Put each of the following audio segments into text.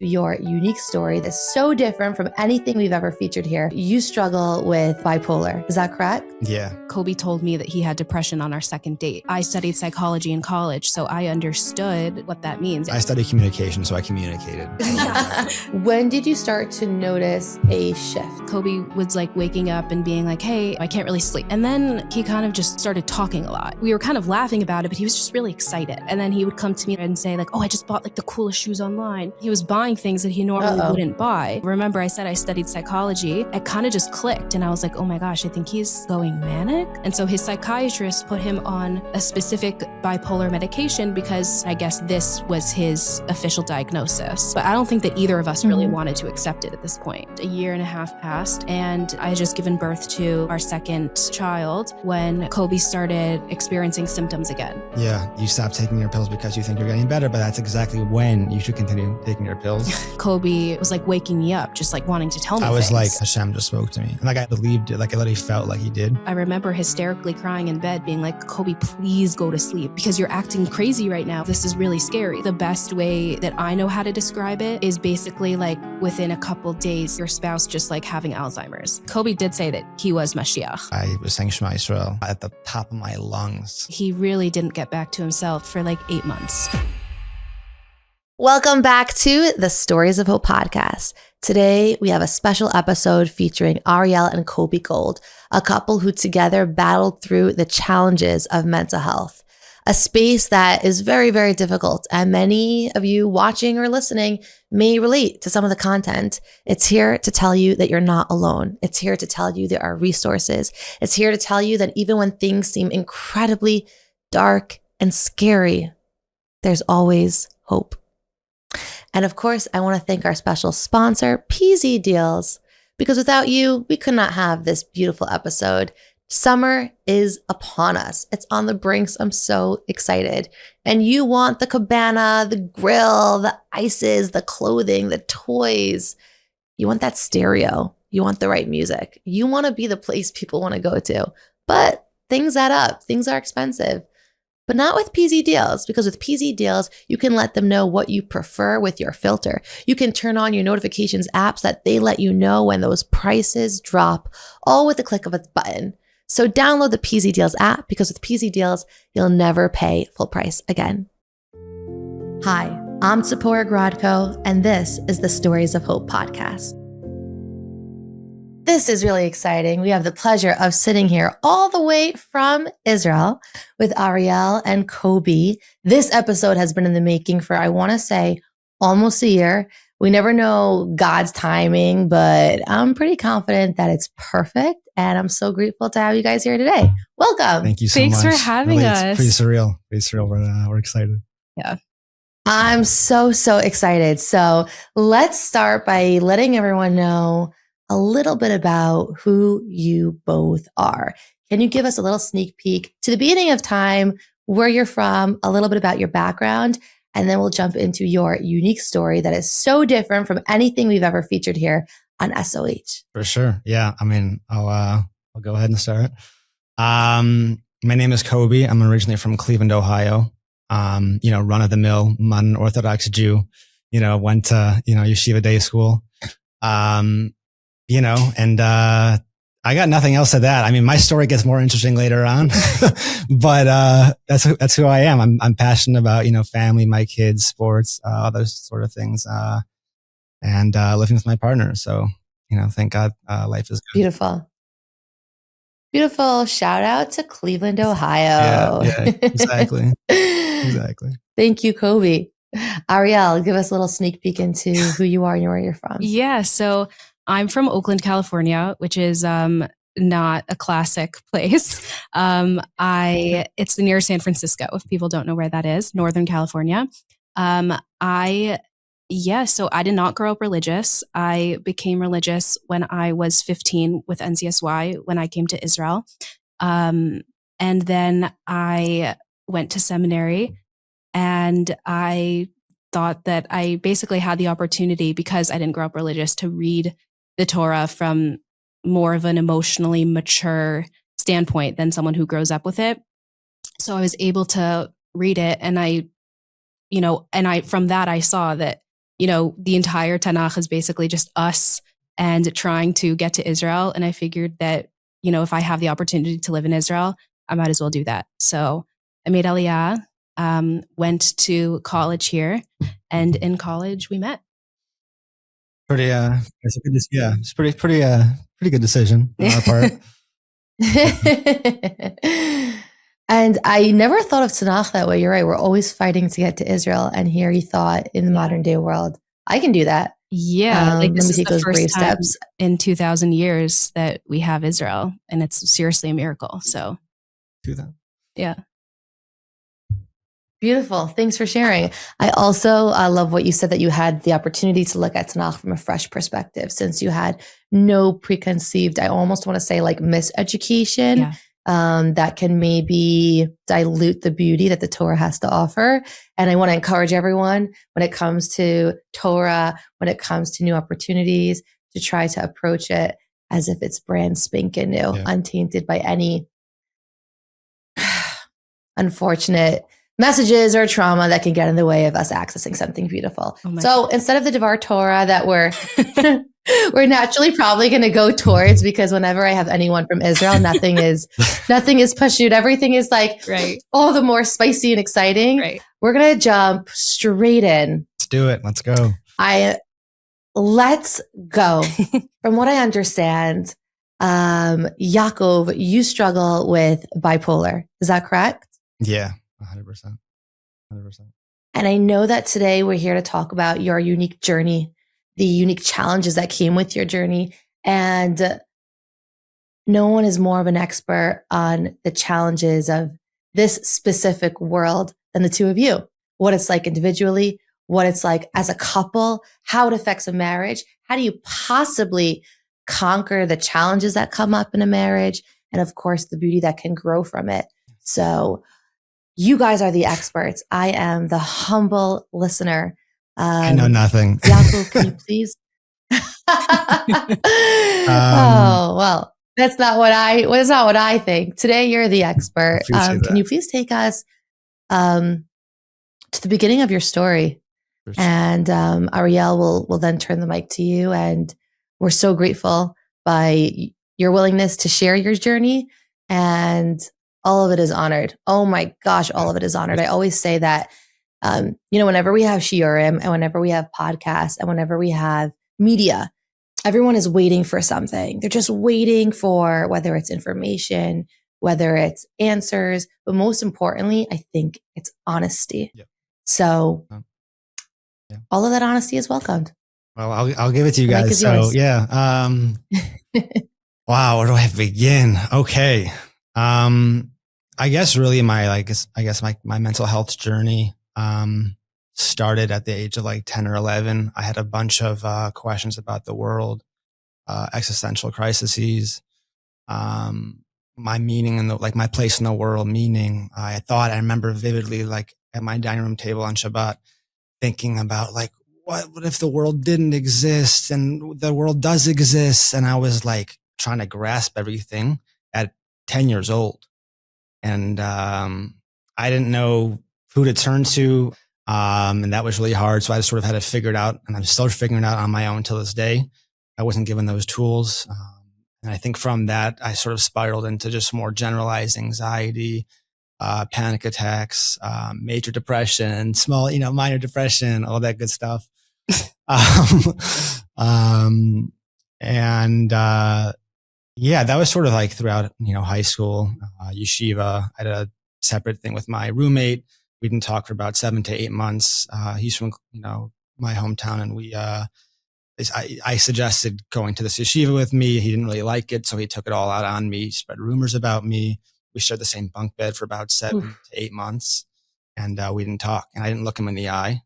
your unique story that's so different from anything we've ever featured here. You struggle with bipolar. Is that correct? Yeah. Koby told me that he had depression on our second date. I studied psychology in college, so I understood what that means. I studied communication, so I communicated. When did you start to notice a shift? Koby was like waking up and being like, hey, I can't really sleep. And then he kind of just started talking a lot. We were kind of laughing about it, but he was just really excited. And then he would come to me and say like, oh, I just bought like the coolest shoes online. He was buying things that he normally wouldn't buy. Remember I said I studied psychology. It kind of just clicked and I was like, oh my gosh, I think he's going manic. And so his psychiatrist put him on a specific bipolar medication because I guess this was his official diagnosis. But I don't think that either of us really wanted to accept it at this point. A year and a half passed and I had just given birth to our second child when Koby started experiencing symptoms again. Yeah, you stop taking your pills because you think you're getting better, but that's exactly when you should continue taking your pills. Koby was like waking me up, just like wanting to tell me I was things. like, Hashem just spoke to me. And like I believed it, like I literally felt like he did. I remember hysterically crying in bed being like, Koby, please go to sleep because you're acting crazy right now. This is really scary. The best way that I know how to describe it is basically like within a couple days, your spouse just like having Alzheimer's. Koby did say that he was Moshiach. I was saying Shema Yisrael at the top of my lungs. He really didn't get back to himself for like 8 months. Welcome back to the Stories of Hope podcast. Today, we have a special episode featuring Ariel and Koby Gold, a couple who together battled through the challenges of mental health, a space that is very, very difficult. And many of you watching or listening may relate to some of the content. It's here to tell you that you're not alone. It's here to tell you there are resources. It's here to tell you that even when things seem incredibly dark and scary, there's always hope. And of course, I want to thank our special sponsor, PZ Deals, because without you, we could not have this beautiful episode. Summer is upon us. It's on the brinks. I'm so excited. And you want the cabana, the grill, the ices, the clothing, the toys. You want that stereo. You want the right music. You want to be the place people want to go to. But things add up. Things are expensive. But not with PZ Deals, because with PZ Deals, you can let them know what you prefer with your filter. You can turn on your notifications apps that they let you know when those prices drop, all with the click of a button. So download the PZ Deals app, because with PZ Deals, you'll never pay full price again. Hi, I'm Tzipora Grodko, and this is the Stories of Hope podcast. This is really exciting. We have the pleasure of sitting here all the way from Israel with Ariel and Koby. This episode has been in the making for, I want to say, almost a year. We never know God's timing, but I'm pretty confident that it's perfect. And I'm so grateful to have you guys here today. Welcome. Thank you so much. Thanks for having us. It's pretty surreal. Pretty surreal. We're excited. Yeah. I'm so excited. So let's start by letting everyone know a little bit about who you both are. Can you give us a little sneak peek to the beginning of time, where you're from, a little bit about your background, and then we'll jump into your unique story that is so different from anything we've ever featured here on SOH. For sure. Yeah. I mean, I'll go ahead and start. My name is Koby. I'm originally from Cleveland, Ohio. Run of the mill, modern Orthodox Jew, went to, yeshiva day school. I got nothing else to that. I mean, my story gets more interesting later on, but, that's who I am. I'm passionate about, family, my kids, sports, all those sort of things, and living with my partner. So, thank God, life is good. Beautiful. Shout out to Cleveland, Ohio. Yeah, exactly. Exactly. Thank you, Koby. Ariel, give us a little sneak peek into who you are and where you're from. Yeah. So I'm from Oakland, California, which is not a classic place. It's near San Francisco, if people don't know where that is, Northern California. So I did not grow up religious. I became religious when I was 15 with NCSY when I came to Israel. And then I went to seminary, and I thought that I basically had the opportunity, because I didn't grow up religious, to read the Torah from more of an emotionally mature standpoint than someone who grows up with it. So I was able to read it, and from that I saw that the entire Tanakh is basically just us and trying to get to Israel. And I figured that, if I have the opportunity to live in Israel, I might as well do that. So I made Aliyah, went to college here, and in college we met. It's pretty good decision on our part. And I never thought of Tanakh that way. You're right. We're always fighting to get to Israel. And here you thought in the modern day world, I can do that. Yeah. Let me take those brave steps. In 2,000 years that we have Israel, and it's seriously a miracle. So 2,000. Yeah. Beautiful. Thanks for sharing. I also love what you said, that you had the opportunity to look at Tanakh from a fresh perspective, since you had no preconceived, I almost want to say like miseducation, that can maybe dilute the beauty that the Torah has to offer. And I want to encourage everyone, when it comes to Torah, when it comes to new opportunities, to try to approach it as if it's brand spanking new, untainted by any unfortunate messages or trauma that can get in the way of us accessing something beautiful. So instead of the Devar Torah that we're naturally probably going to go towards, because whenever I have anyone from Israel, nothing is pashut. Everything is like all the more spicy and exciting. Right. We're going to jump straight in. Let's do it. Let's go. Let's go. From what I understand, Yaakov, you struggle with bipolar. Is that correct? Yeah. 100%. And I know that today we're here to talk about your unique journey, the unique challenges that came with your journey. And no one is more of an expert on the challenges of this specific world than the two of you. What it's like individually, what it's like as a couple, how it affects a marriage. How do you possibly conquer the challenges that come up in a marriage? And of course, the beauty that can grow from it. So you guys are the experts. I am the humble listener. I know nothing. Yaakov, can you please? Oh, well, that's not what I think. Today, you're the expert. Can you please take us to the beginning of your story? And Ariel will then turn the mic to you. And we're so grateful by your willingness to share your journey, and all of it is honored. Oh my gosh, all of it is honored. I always say that, whenever we have shiurim and whenever we have podcasts and whenever we have media, everyone is waiting for something. They're just waiting for whether it's information, whether it's answers, but most importantly, I think it's honesty. Yep. So all of that honesty is welcomed. Well, I'll give it to you guys. So wow, where do I begin? Okay. I guess really my mental health journey, started at the age of like 10 or 11. I had a bunch of, questions about the world, existential crises, my meaning in my place in the world, meaning. I remember vividly, like at my dining room table on Shabbat, thinking about like, what if the world didn't exist and the world does exist? And I was like trying to grasp everything at 10 years old. And I didn't know who to turn to. And that was really hard. So I just sort of had to figure it out. And I'm still figuring it out on my own till this day. I wasn't given those tools. And I think from that, I sort of spiraled into just more generalized anxiety, panic attacks, major depression, small, minor depression, all that good stuff. Yeah, that was sort of like throughout, high school, yeshiva. I had a separate thing with my roommate. We didn't talk for about 7 to 8 months. He's from, my hometown, and I suggested going to this yeshiva with me. He didn't really like it, so he took it all out on me, spread rumors about me. We shared the same bunk bed for about 7 to 8 months, and we didn't talk. And I didn't look him in the eye,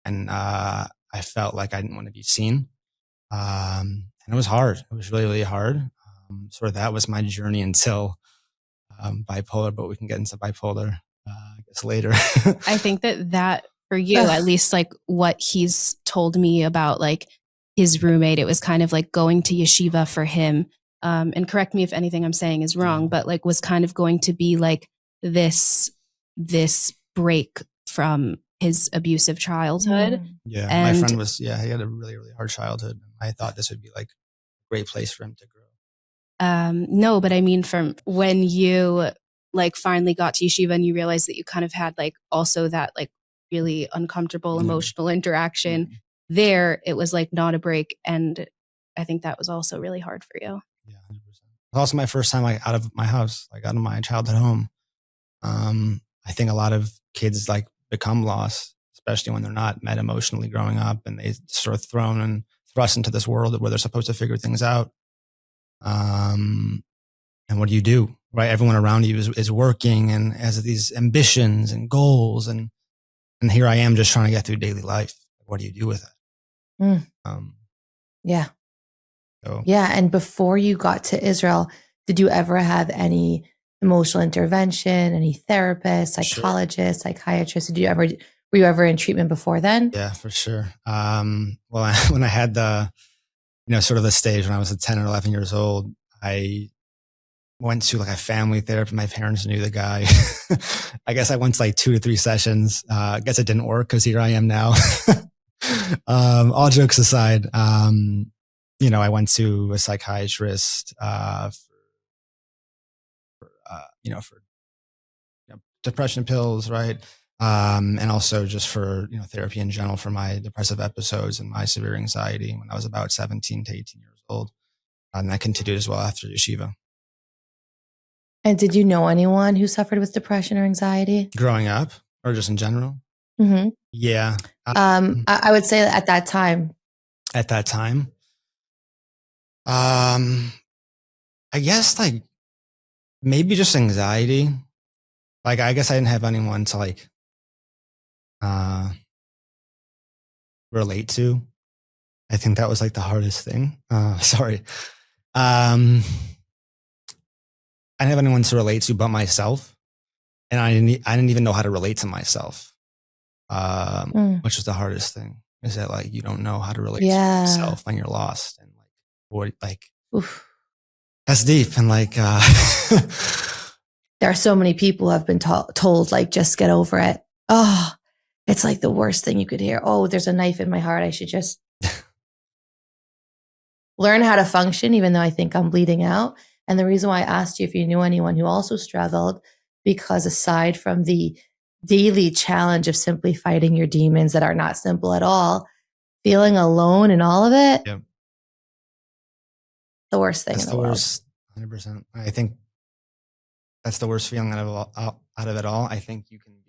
and I felt like I didn't want to be seen. And it was hard. It was really, really hard. Sort of that was my journey until bipolar, but we can get into bipolar, I guess, later. I think that for you, at least like what he's told me about like his roommate, it was kind of like going to yeshiva for him. And correct me if anything I'm saying is wrong, but like was kind of going to be like this break from his abusive childhood. Yeah. And my friend he had a really, really hard childhood. I thought this would be like a great place for him to grow. No, but I mean, from when you like finally got to yeshiva and you realized that you kind of had like also that like really uncomfortable emotional interaction there, it was like not a break. And I think that was also really hard for you. Yeah, 100%. It was also my first time like out of my house, like out of my childhood home. I think a lot of kids like become lost, especially when they're not met emotionally growing up, and they sort of thrown and thrust into this world where they're supposed to figure things out. And what do? Right? Everyone around you is working and has these ambitions and goals. And here I am just trying to get through daily life. What do you do with it? Yeah. So. Yeah. And before you got to Israel, did you ever have any emotional intervention, any therapist, psychologist, psychiatrist? Were you ever in treatment before then? Yeah, for sure. Well, when I had the, sort of the stage when I was 10 or 11 years old, I went to like a family therapist. My parents knew the guy. I guess I went to like 2 to 3 sessions. I guess it didn't work because here I am now. All jokes aside, I went to a psychiatrist for depression pills, right? And also just for, therapy in general for my depressive episodes and my severe anxiety when I was about 17 to 18 years old. And that continued as well after yeshiva. And did you know anyone who suffered with depression or anxiety? Growing up or just in general? Mm-hmm. Yeah. I would say at that time. At that time? I guess like maybe just anxiety. Like, I guess I didn't have anyone to like relate to. I think that was like the hardest thing. Sorry. I didn't have anyone to relate to but myself. And I didn't even know how to relate to myself. Which is the hardest thing, is that like you don't know how to relate to yourself when you're lost. And like what oof. That's deep. And like there are so many people who have been told like just get over it. Oh, it's like the worst thing you could hear. Oh, there's a knife in my heart. I should just learn how to function, even though I think I'm bleeding out. And the reason why I asked you if you knew anyone who also struggled, because aside from the daily challenge of simply fighting your demons that are not simple at all, feeling alone in all of it, the worst thing in the world. 100%. I think that's the worst feeling out of it all. I think you can be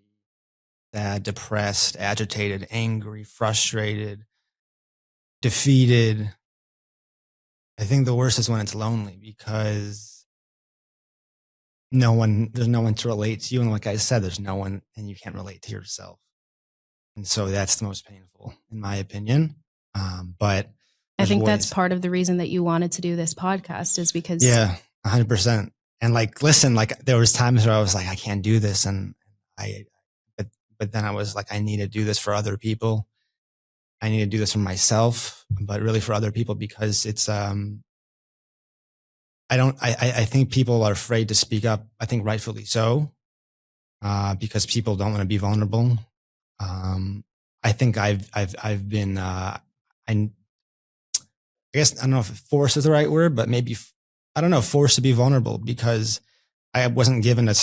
sad, depressed, agitated, angry, frustrated, defeated. I think the worst is when it's lonely, because there's no one to relate to you. And like I said, there's no one, and you can't relate to yourself. And so that's the most painful, in my opinion. But I think that's part of the reason that you wanted to do this podcast, is because 100%. And like, listen, like there was times where I was like, I can't do this. And but then I was like, I need to do this for other people. I need to do this for myself, but really for other people, because it's, I think people are afraid to speak up. I think rightfully so, because people don't want to be vulnerable. I think I've been, I guess, I don't know if force is the right word, but maybe, I don't know, forced to be vulnerable, because I wasn't given a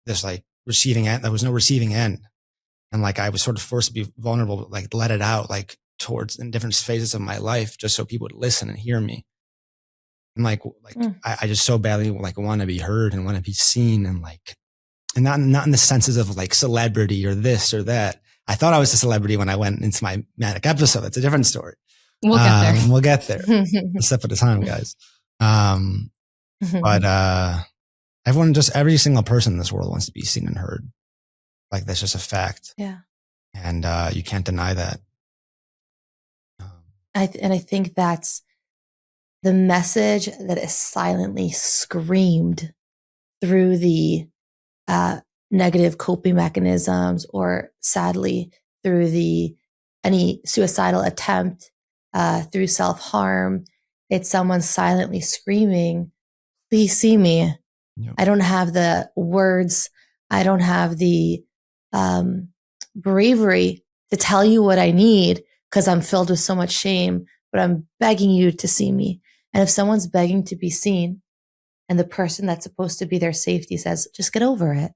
this like receiving end. There was no receiving end. And like, I was sort of forced to be vulnerable, like let it out, like towards in different phases of my life, just so people would listen and hear me. And I just so badly like want to be heard and want to be seen, and like, and not in the senses of like celebrity or this or that. I thought I was a celebrity when I went into my manic episode. That's a different story. We'll get there. We'll get there. A step at a time, guys. But every single person in this world wants to be seen and heard. Like, that's just a fact. Yeah. And you can't deny that. I think that's the message that is silently screamed through the negative coping mechanisms, or sadly through any suicidal attempt, through self-harm. It's someone silently screaming, please see me. Yep. I don't have the words. I don't have the bravery to tell you what I need because I'm filled with so much shame, but I'm begging you to see me. And if someone's begging to be seen and the person that's supposed to be their safety says, just get over it.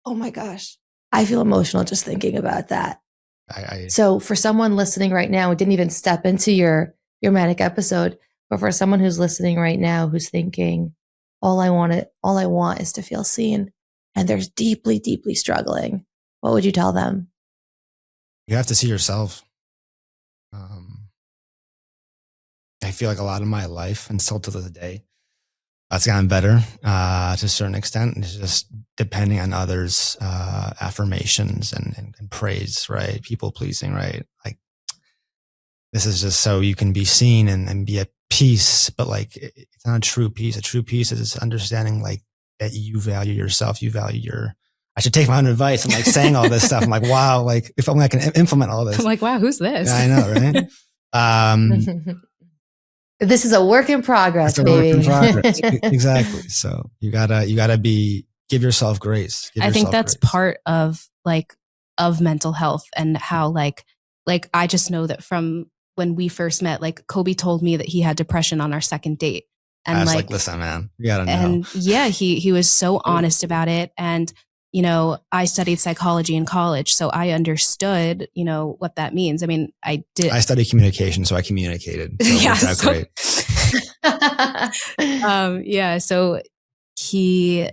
Oh my gosh. I feel emotional just thinking about that. So for someone listening right now who didn't even step into your manic episode, but for someone who's listening right now who's thinking, all I want is to feel seen, and they're deeply, deeply struggling, what would you tell them? You have to see yourself. I feel like a lot of my life, and still to this day, that's gotten better to a certain extent. It's just depending on others' affirmations and praise, right? People pleasing, right? Like, this is just so you can be seen and be at peace, but like, it's not a true peace. A true peace is understanding like that you value yourself, you value I should take my own advice. I'm like saying all this stuff. I'm like, wow, like if only I can implement all this. I'm like, wow, who's this? Yeah, I know, right? This is a work in progress, it's baby. A work in progress. Exactly. So you gotta give yourself grace. I think that's part of mental health, and how like I just know that from when we first met, like Koby told me that he had depression on our second date. And I was like, listen, man, you gotta know. And yeah, he was so honest about it. And, you know, I studied psychology in college, so I understood, you know, what that means. I mean, I studied communication, so I communicated. So yeah. So great. Yeah. So he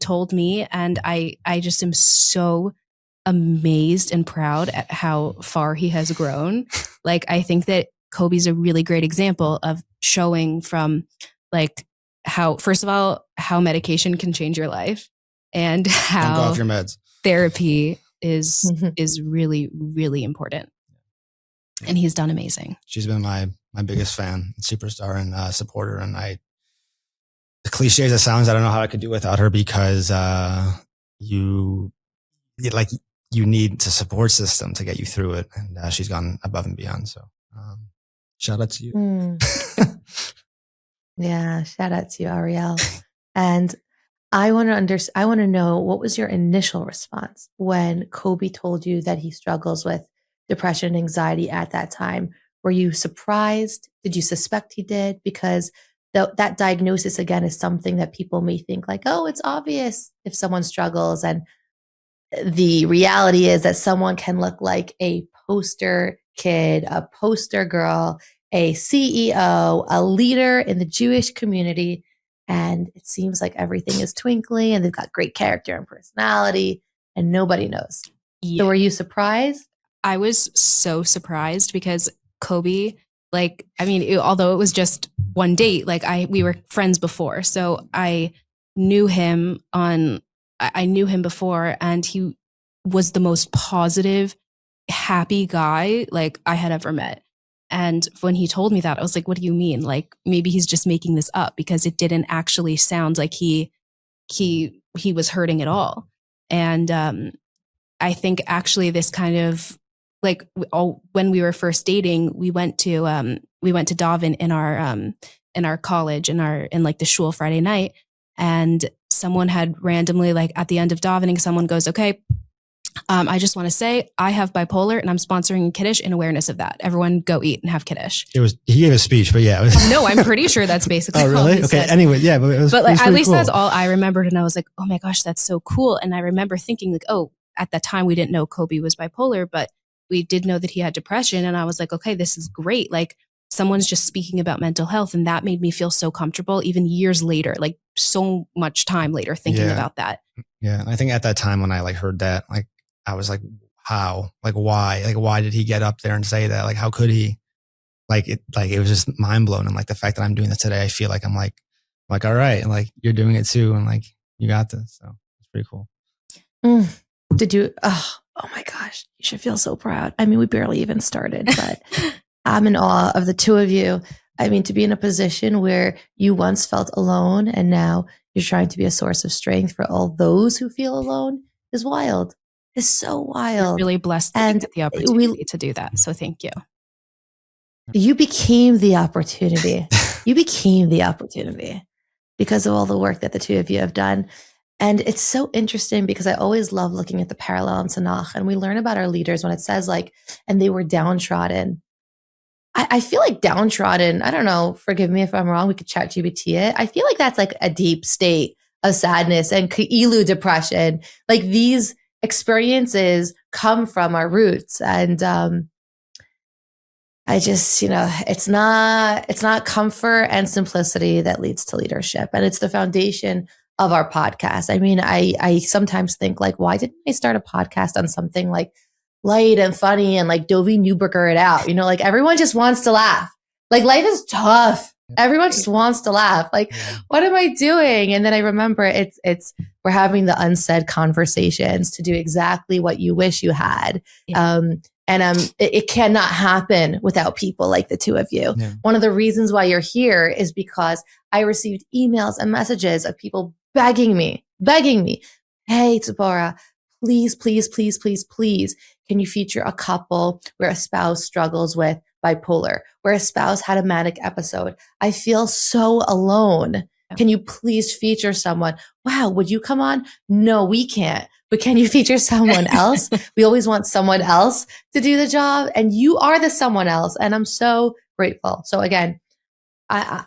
told me, and I just am so amazed and proud at how far he has grown. Like, I think that Koby's a really great example of showing from like how, first of all, how medication can change your life, and how don't go off your meds. Therapy is really, really important. And he's done amazing. She's been my biggest fan, superstar, and supporter. And the cliche as it sounds, I don't know how I could do without her, because you need a support system to get you through it. And she's gone above and beyond. So shout out to you. Yeah, shout out to you, Ariel. And I want to know, what was your initial response when Koby told you that he struggles with depression and anxiety at that time? Were you surprised? Did you suspect he did? Because that diagnosis, again, is something that people may think like, oh, it's obvious if someone struggles. And the reality is that someone can look like a poster kid, a poster girl, a CEO, a leader in the Jewish community, and it seems like everything is twinkly and they've got great character and personality and nobody knows. Yeah. So were you surprised? I was so surprised because Koby, like, I mean, although it was just one date, like we were friends before. So I knew him before, and he was the most positive, happy guy like I had ever met. And when he told me that, I was like, what do you mean? Like, maybe he's just making this up, because it didn't actually sound like he was hurting at all. And I think actually this kind of like when we were first dating, we went to Davin in our college, in like the shul Friday night, and someone had randomly, like at the end of davening, someone goes, okay, I just want to say I have bipolar and I'm sponsoring Kiddush in awareness of that. Everyone go eat and have Kiddush. He gave a speech, but yeah. No, I'm pretty sure that's basically oh, really? Okay. Said. Anyway, yeah, but like, at least cool. That's all I remembered. And I was like, oh my gosh, that's so cool. And I remember thinking like, oh, at that time we didn't know Koby was bipolar, but we did know that he had depression. And I was like, okay, this is great. Like, someone's just speaking about mental health. And that made me feel so comfortable, even years later, like so much time later thinking about that. Yeah. I think at that time when I like heard that, like, I was like, how, like, why, like, why did he get up there and say that? Like, how could he? It was just mind blown. And like the fact that I'm doing this today, I feel like I'm like, all right. And like, you're doing it too. And like, you got this. So it's pretty cool. Did you, oh my gosh, you should feel so proud. I mean, we barely even started, but I'm in awe of the two of you. I mean, to be in a position where you once felt alone and now you're trying to be a source of strength for all those who feel alone is wild. It's so wild. We're really blessed to get the opportunity to do that. So thank you. You became the opportunity. You became the opportunity because of all the work that the two of you have done. And it's so interesting because I always love looking at the parallel in Tanakh, and we learn about our leaders when it says like, and they were downtrodden. I feel like downtrodden, I don't know, forgive me if I'm wrong, we could chat GBT it. I feel like that's like a deep state of sadness and Keilu depression. Like these experiences come from our roots. And I just, it's not comfort and simplicity that leads to leadership. And it's the foundation of our podcast. I mean, I sometimes think like, why didn't I start a podcast on something like light and funny and like Dovey Newberger it out? Like everyone just wants to laugh. Like life is tough. Everyone just wants to laugh. Like, what am I doing? And then I remember it's we're having the unsaid conversations to do exactly what you wish you had. Yeah. It cannot happen without people like the two of you. Yeah. One of the reasons why you're here is because I received emails and messages of people begging me, hey, Tzipora, please, can you feature a couple where a spouse struggles with bipolar, where a spouse had a manic episode? I feel so alone. Can you please feature someone? Wow, would you come on? No, we can't. But can you feature someone else? We always want someone else to do the job. And you are the someone else. And I'm so grateful. So again, I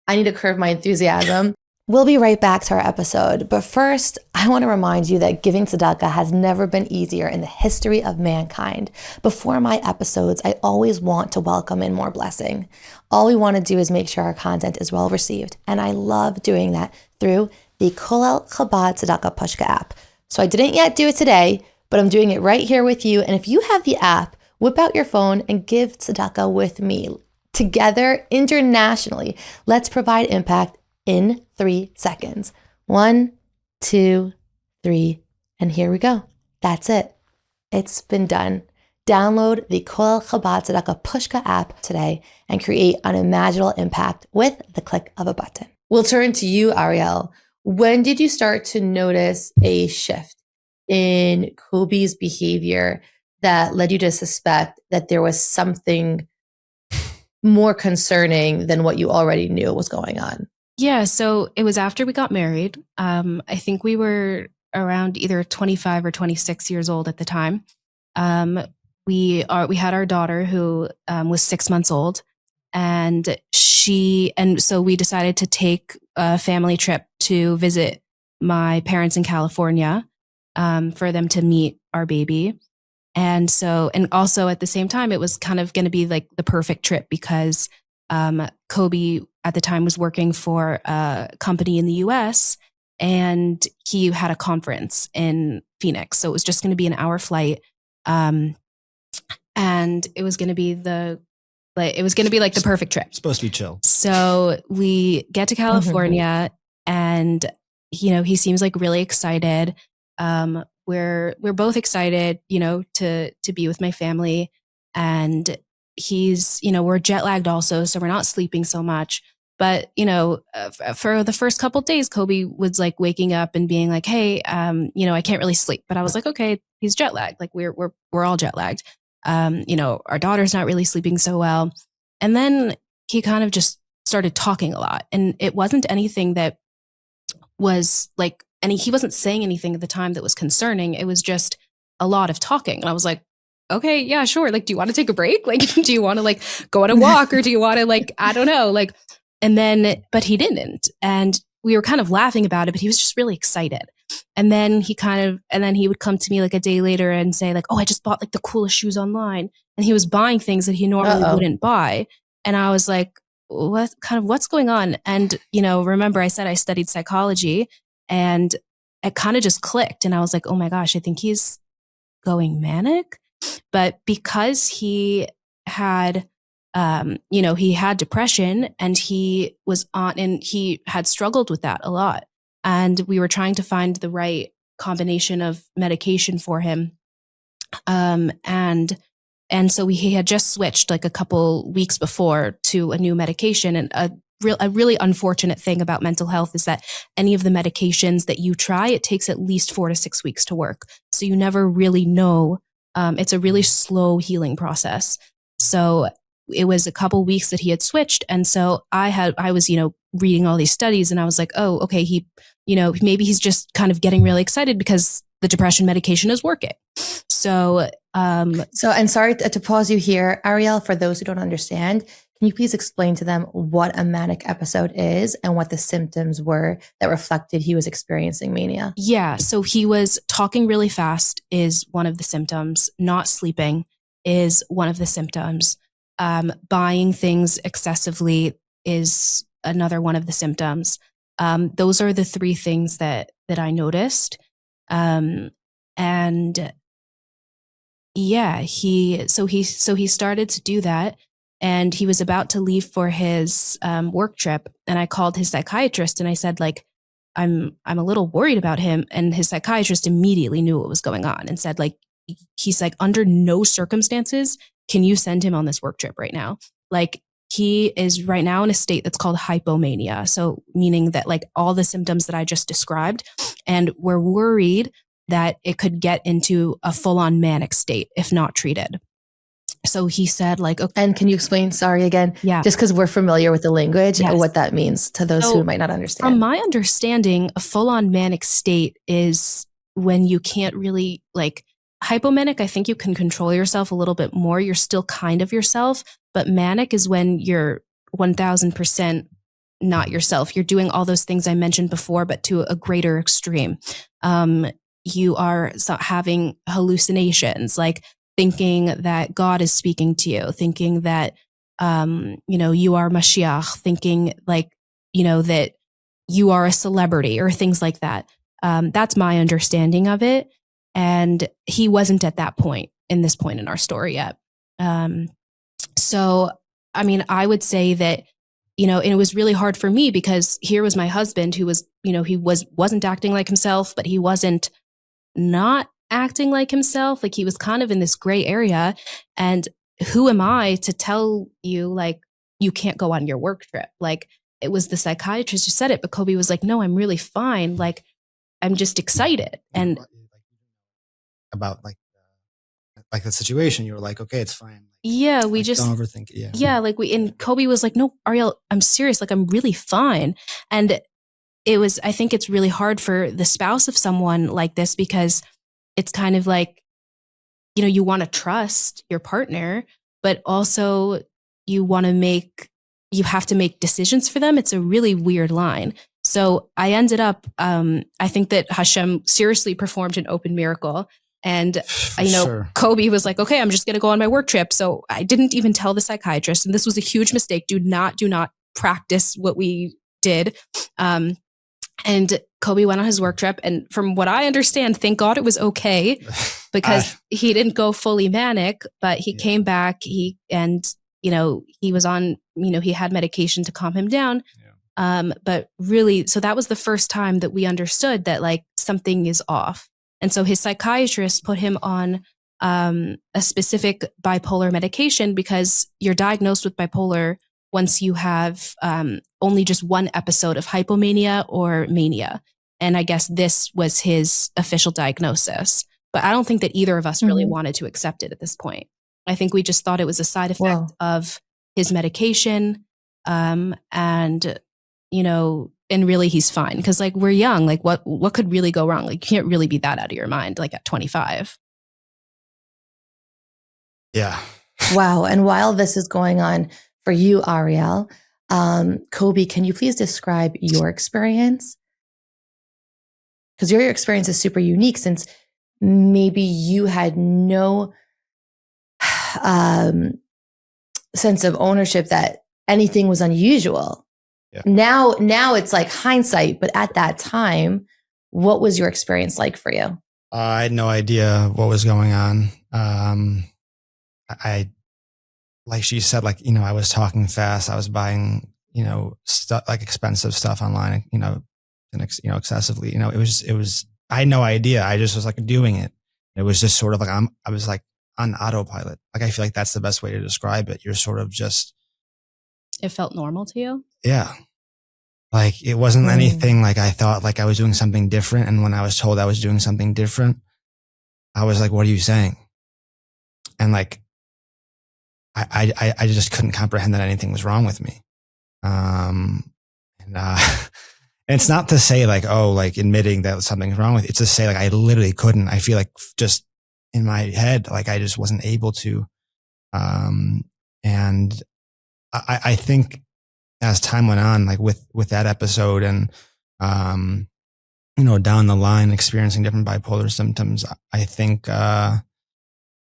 need to curb my enthusiasm. We'll be right back to our episode. But first, I want to remind you that giving tzedakah has never been easier in the history of mankind. Before my episodes, I always want to welcome in more blessing. All we want to do is make sure our content is well received. And I love doing that through the Kolel Chabad Tzedakah Pushka app. So I didn't yet do it today, but I'm doing it right here with you. And if you have the app, whip out your phone and give tzedakah with me. Together, internationally, let's provide impact in 3 seconds. 1, 2, 3, and here we go. That's it. It's been done. Download the Kolel Chabad Tzedakah Pushka app today and create unimaginable impact with the click of a button. We'll turn to you, Ariel. When did you start to notice a shift in Koby's behavior that led you to suspect that there was something more concerning than what you already knew was going on? Yeah, so it was after we got married. I think we were around either 25 or 26 years old at the time. We had our daughter who was 6 months old, and so we decided to take a family trip to visit my parents in California for them to meet our baby. And also at the same time, it was kind of going to be like the perfect trip because Koby at the time was working for a company in the US and he had a conference in Phoenix. So it was just going to be an hour flight. And it was going to be the perfect trip. Supposed to be chill. So we get to California and, he seems like really excited. We're both excited, to be with my family, and he's, we're jet lagged also. So we're not sleeping so much, but, for the first couple of days, Koby was like waking up and being like, hey, I can't really sleep, but I was like, okay, he's jet lagged. Like we're all jet lagged. Our daughter's not really sleeping so well. And then he kind of just started talking a lot, and it wasn't anything that was like, he wasn't saying anything at the time that was concerning. It was just a lot of talking. And I was like, okay, yeah, sure. Like, do you want to take a break? Like, do you want to like go on a walk, or do you want to like, I don't know, like, but he didn't. And we were kind of laughing about it, but he was just really excited. And then he would come to me like a day later and say like, oh, I just bought like the coolest shoes online. And he was buying things that he normally wouldn't buy. And I was like, what's going on? And, remember I said I studied psychology, and it kind of just clicked. And I was like, oh my gosh, I think he's going manic. But because he had, he had depression, and he had struggled with that a lot. And we were trying to find the right combination of medication for him. And so he had just switched like a couple weeks before to a new medication. And a really unfortunate thing about mental health is that any of the medications that you try, it takes at least 4 to 6 weeks to work. So you never really know. It's a really slow healing process. So it was a couple weeks that he had switched. And so I was, reading all these studies, and I was like, oh, okay, maybe he's just kind of getting really excited because the depression medication is working. So, and sorry to pause you here, Ariel, for those who don't understand, can you please explain to them what a manic episode is and what the symptoms were that reflected he was experiencing mania? Yeah. So he was talking really fast is one of the symptoms. Not sleeping is one of the symptoms. Buying things excessively is another one of the symptoms. Those are the three things that I noticed. And yeah, he started to do that, and he was about to leave for his work trip. And I called his psychiatrist and I said, like, I'm a little worried about him. And his psychiatrist immediately knew what was going on and said, like, he's like, under no circumstances can you send him on this work trip right now. Like, he is right now in a state that's called hypomania. So meaning that, like, all the symptoms that I just described, and we're worried that it could get into a full-on manic state if not treated. So he said, like, okay. And can you explain, sorry again, just because we're familiar with the language, what that means to those who might not understand? From my understanding, a full-on manic state is when you can't really, like, hypomanic, I think you can control yourself a little bit more. You're still kind of yourself, but manic is when you're 1000% not yourself. You're doing all those things I mentioned before, but to a greater extreme. You are having hallucinations, like thinking that God is speaking to you, thinking that, you are Moshiach, thinking like, that you are a celebrity or things like that. That's my understanding of it. And he wasn't at that point in this point in our story yet. So, I mean, I would say that, and it was really hard for me because here was my husband who was, he wasn't acting like himself, but he wasn't not acting like himself. Like, he was kind of in this gray area. And who am I to tell you, like, you can't go on your work trip? Like, it was the psychiatrist who said it, but Koby was like, no, I'm really fine. Like, I'm just excited. And about like the situation, you were like, okay, it's fine. Yeah, we like, just don't overthink it. Yeah, like and Koby was like, no, Ariel, I'm serious. Like, I'm really fine. And I think it's really hard for the spouse of someone like this because it's kind of like, you want to trust your partner, but also you have to make decisions for them. It's a really weird line. So I ended up, I think that Hashem seriously performed an open miracle. And, Sure. Koby was like, okay, I'm just going to go on my work trip. So I didn't even tell the psychiatrist. And this was a huge mistake. Do not practice what we did. And Koby went on his work trip. And from what I understand, thank God it was okay because he didn't go fully manic, but he came back. He was on, he had medication to calm him down. Yeah. But really, so that was the first time that we understood that, like, something is off. And so his psychiatrist put him on a specific bipolar medication because you're diagnosed with bipolar once you have only just one episode of hypomania or mania. And I guess this was his official diagnosis. But I don't think that either of us really wanted to accept it at this point. I think we just thought it was a side effect of his medication. And really he's fine. Because, like, we're young. Like, what could really go wrong? Like, you can't really be that out of your mind, like, at 25. Yeah. Wow. And while this is going on for you, Ariel, Koby, can you please describe your experience? Because your experience is super unique since maybe you had no sense of ownership that anything was unusual. Yeah. Now it's like hindsight, but at that time, what was your experience like for you? I had no idea what was going on. I like she said, like, I was talking fast. I was buying, stuff, like expensive stuff online, and excessively, it was, I had no idea. I just was like doing it. It was just sort of like, I was like on autopilot. Like, I feel like that's the best way to describe it. You're sort of just. It felt normal to you? Yeah. Like, it wasn't anything like I thought like I was doing something different. And when I was told I was doing something different, I was like, what are you saying? And like, I just couldn't comprehend that anything was wrong with me. And it's not to say like, oh, like admitting that something's wrong with you. It's to say like, I literally couldn't. I feel like just in my head, like I just wasn't able to. And I think as time went on, like with that episode and, down the line experiencing different bipolar symptoms, I think,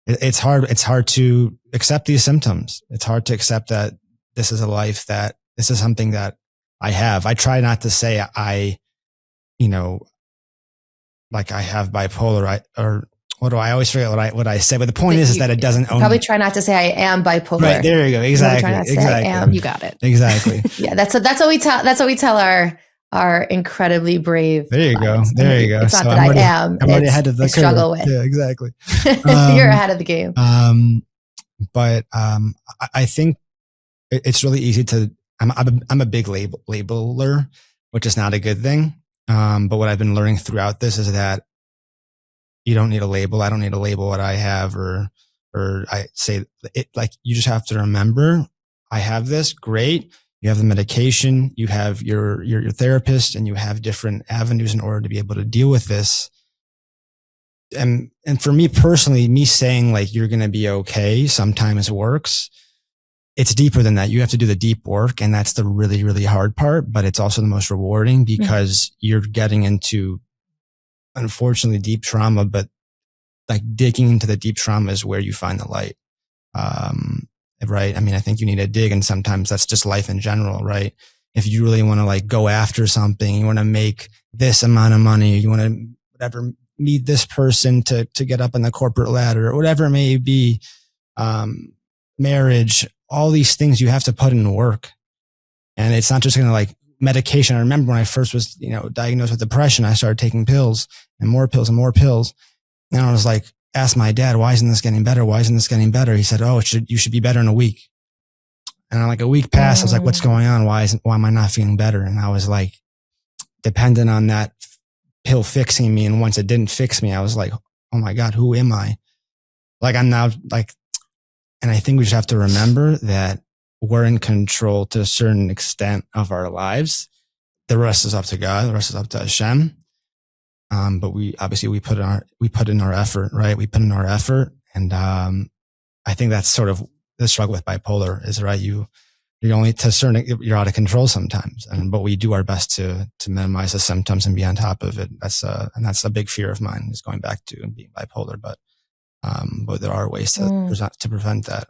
it's hard to accept these symptoms. It's hard to accept that this is a life, that this is something that I have. I try not to say like I have bipolar, I always forget what I say, but the point is that it doesn't own. Probably try not to say I am bipolar. Right, there you go. Exactly. I am. You got it. Exactly. Yeah, that's what we tell our incredibly brave. There you go. There you go. It's not that I am. I'm already ahead of the curve. Struggle with. Yeah, exactly. You're ahead of the game. But I think it's really easy to. I'm a big labeler, which is not a good thing. But what I've been learning throughout this is that you don't need a label. I don't need to label what I have, or I say it like you just have to remember I have this. Great. You have the medication, you have your therapist, and you have different avenues in order to be able to deal with this. And for me personally, me saying like, you're going to be okay sometimes works. It's deeper than that. You have to do the deep work. And that's the really, really hard part, but it's also the most rewarding because you're getting into, unfortunately, deep trauma, but like digging into the deep trauma is where you find the light. Right. I mean, I think you need to dig, and sometimes that's just life in general, right? If you really want to like go after something, you want to make this amount of money, you want to whatever, meet this person to get up on the corporate ladder or whatever it may be, marriage, all these things you have to put in work. And it's not just going to like medication. I remember when I first was, diagnosed with depression, I started taking pills and more pills and more pills. And I was like, asked my dad, why isn't this getting better? Why isn't this getting better? He said, oh, you should be better in a week. And like a week passed, I was like, what's going on? Why am I not feeling better? And I was like, dependent on that pill fixing me. And once it didn't fix me, I was like, oh my God, who am I? Like I'm now like, and I think we just have to remember that we're in control to a certain extent of our lives. The rest is up to God. The rest is up to Hashem. But we put in our effort, right? We put in our effort. And, I think that's sort of the struggle with bipolar is, right. You're only to a certain, you're out of control sometimes. But we do our best to minimize the symptoms and be on top of it. That's a big fear of mine, is going back to being bipolar. But there are ways to prevent that.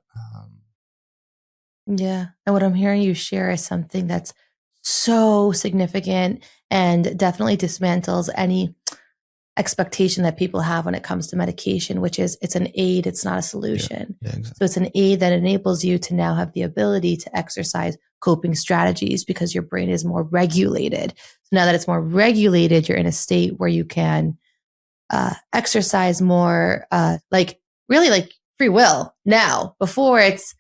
Yeah. And what I'm hearing you share is something that's so significant and definitely dismantles any expectation that people have when it comes to medication, which is it's an aid, it's not a solution. Yeah, exactly. So it's an aid that enables you to now have the ability to exercise coping strategies because your brain is more regulated. So now that it's more regulated, you're in a state where you can exercise more like free will. Now, before it's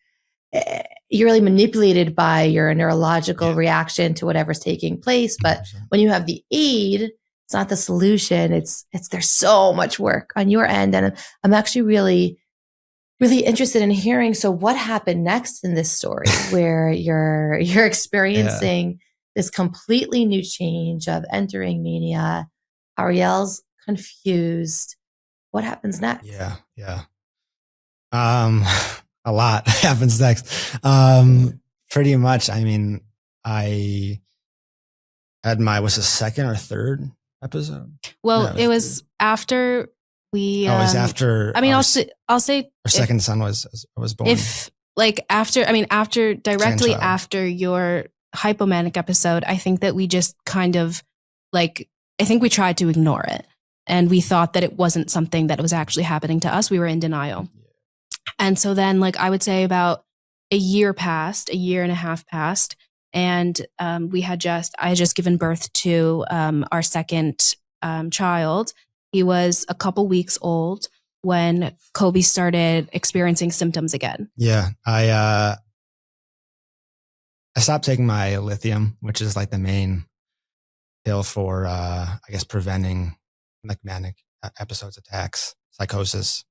you're really manipulated by your neurological reaction to whatever's taking place. But 100%. when you have the aid, it's not the solution. It's there's so much work on your end. And I'm actually really, really interested in hearing. So what happened next in this story where you're experiencing this completely new change of entering mania? Ariel's confused. What happens next? Yeah. A lot happens next. Pretty much. I mean, I had was the second or third episode? Well, it was after we. It was after. I mean, I'll say our second son was born. Directly after your hypomanic episode, I think that we just kind of I think we tried to ignore it, and we thought that it wasn't something that was actually happening to us. We were in denial. And so then, I would say about a year and a half passed, and I had just given birth to our second child. He was a couple weeks old when Koby started experiencing symptoms again. Yeah, I stopped taking my lithium, which is like the main pill for preventing manic episodes, attacks, psychosis.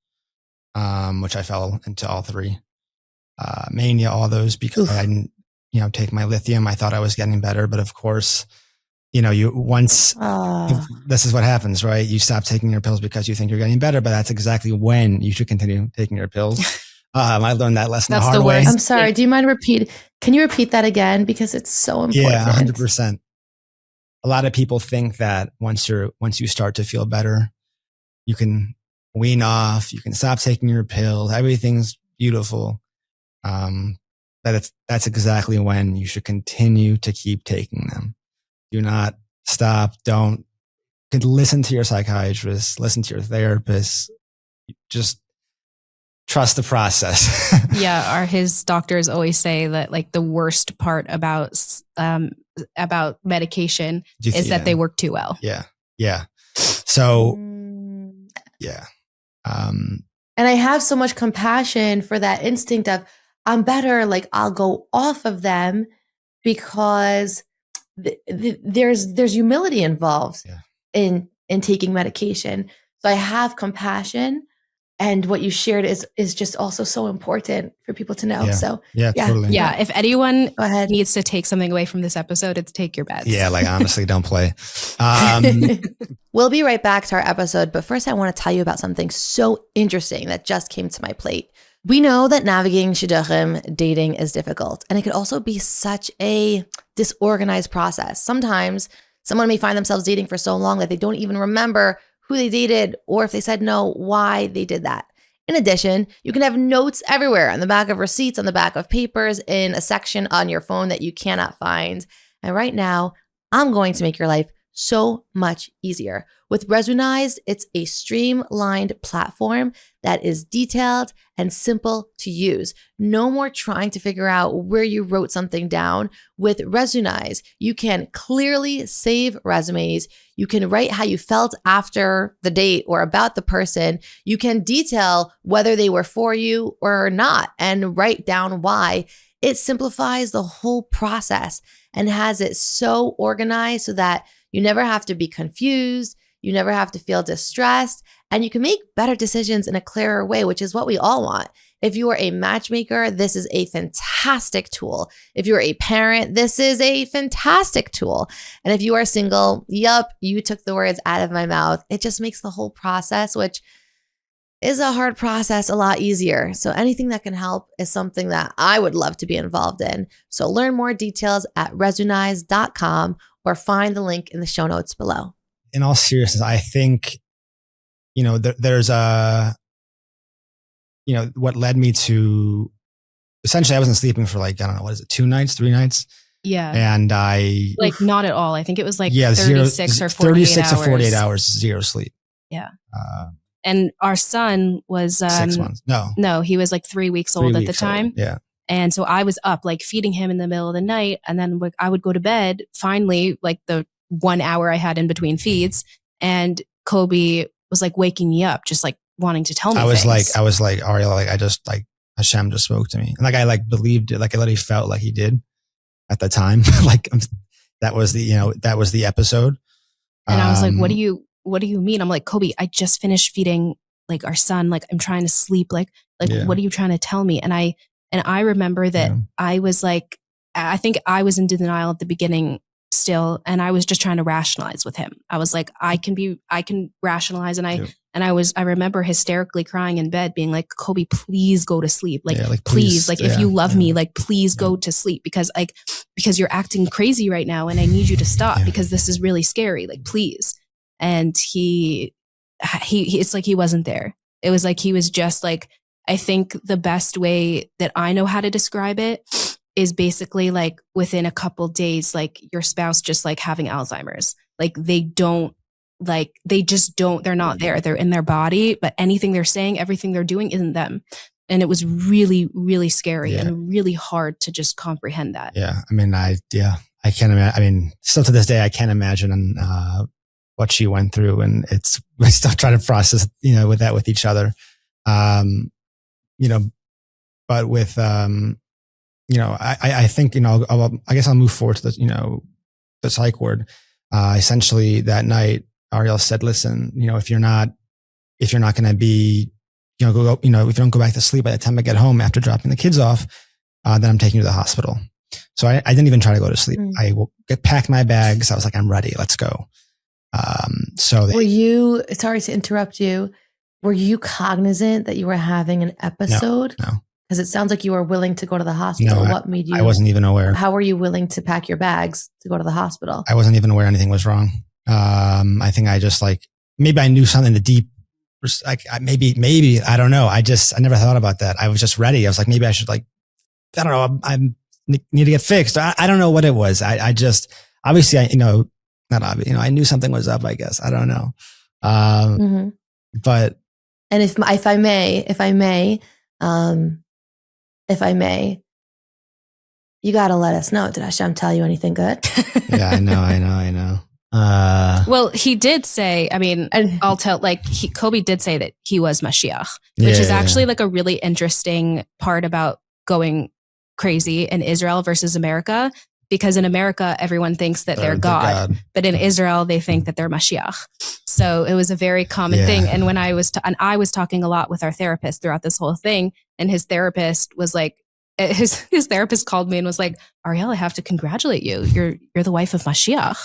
Which I fell into all three. mania, all those, because I didn't, take my lithium. I thought I was getting better, but of course, this is what happens, right? You stop taking your pills because you think you're getting better, but that's exactly when you should continue taking your pills. I learned that lesson the hard way. I'm sorry. Do you mind can you repeat that again? Because it's so important. Yeah, 100%. A lot of people think that once you start to feel better, you can wean off, you can stop taking your pills, everything's beautiful. That's exactly when you should continue to keep taking them. Do not stop. Don't listen to your psychiatrist, listen to your therapist. Just trust the process. Yeah. His doctors always say that like the worst part about medication is that they work too well. Yeah. Yeah. So, yeah. And I have so much compassion for that instinct of I'm better. Like I'll go off of them because there's humility involved in taking medication. So I have compassion, and what you shared is just also so important for people to know. Yeah. So totally. Yeah. If anyone needs to take something away from this episode, it's take your meds. Yeah. Like honestly, don't play. We'll be right back to our episode, but first I want to tell you about something so interesting that just came to my plate. We know that navigating shidduchim, dating, is difficult, and it could also be such a disorganized process. Sometimes someone may find themselves dating for so long that they don't even remember who they dated, or if they said no, why they did that. In addition, you can have notes everywhere on the back of receipts, on the back of papers, in a section on your phone that you cannot find. And right now, I'm going to make your life so much easier. With Resunize, it's a streamlined platform that is detailed and simple to use. No more trying to figure out where you wrote something down. With Resunize, you can clearly save resumes. You can write how you felt after the date or about the person. You can detail whether they were for you or not and write down why. It simplifies the whole process and has it so organized so that you never have to be confused. You never have to feel distressed, and you can make better decisions in a clearer way, which is what we all want. If you are a matchmaker, this is a fantastic tool. If you're a parent, this is a fantastic tool. And if you are single, yup, you took the words out of my mouth. It just makes the whole process, which is a hard process, a lot easier. So anything that can help is something that I would love to be involved in. So learn more details at resunize.com or find the link in the show notes below. In all seriousness, I think, there's what led me to, essentially I wasn't sleeping for 2 nights, 3 nights. Yeah. And I not at all. I think it was 36 or 48 hours, zero sleep. Yeah. And our son was 6 months. No, he was 3 weeks old at the time. Yeah. And so I was up feeding him in the middle of the night, and then I would go to bed finally, the 1 hour I had in between feeds, and Koby was waking me up, just wanting to tell me things. I was like, Ariel, I just Hashem just spoke to me. And I believed it, I literally felt like he did at the time. That was the episode. And I was like, what do you mean? I'm like, Koby, I just finished feeding our son. I'm trying to sleep. What are you trying to tell me? And I remember that I was I think I was in denial at the beginning still. And I was just trying to rationalize with him. I was like, I can rationalize. And I remember hysterically crying in bed being like, Koby, please go to sleep. Please, if you love me, please go to sleep because you're acting crazy right now. And I need you to stop because this is really scary. Please. And he it's he wasn't there. It was he was just I think the best way that I know how to describe it is basically within a couple days, your spouse just having Alzheimer's. They just don't, they're not there. They're in their body, but anything they're saying, everything they're doing isn't them. And it was really, really scary and really hard to just comprehend that. Yeah. I mean, I can't imagine. I mean, still to this day, I can't imagine what she went through, and we still try to process, with each other. But with, I think, I guess I'll move forward to the psych ward. Essentially that night, Ariel said, listen, if you're not going to be, if you don't go back to sleep by the time I get home after dropping the kids off, then I'm taking you to the hospital. So I didn't even try to go to sleep. I packed my bags. I was like, I'm ready. Let's go. Were you, sorry to interrupt you, were you cognizant that you were having an episode? No. Because it sounds like you were willing to go to the hospital. No, what made you? I wasn't even aware. How were you willing to pack your bags to go to the hospital? I wasn't even aware anything was wrong. I think I just maybe I knew something maybe, I don't know. I never thought about that. I was just ready. I was like, maybe I should I don't know. I need to get fixed. I don't know what it was. I just, obviously, not obvious, I knew something was up, I guess. I don't know. But. And if I may, you got to let us know. Did Hashem tell you anything good? Yeah, I know. Well, he did say, I'll tell, Koby did say that he was Moshiach, which is actually a really interesting part about going crazy in Israel versus America, because in America, everyone thinks that they're God, but in Israel, they think that they're Moshiach. So it was a very common thing. And when I was talking a lot with our therapist throughout this whole thing, and his therapist was like, his therapist called me and was like, Ariel, I have to congratulate you. You're the wife of Moshiach.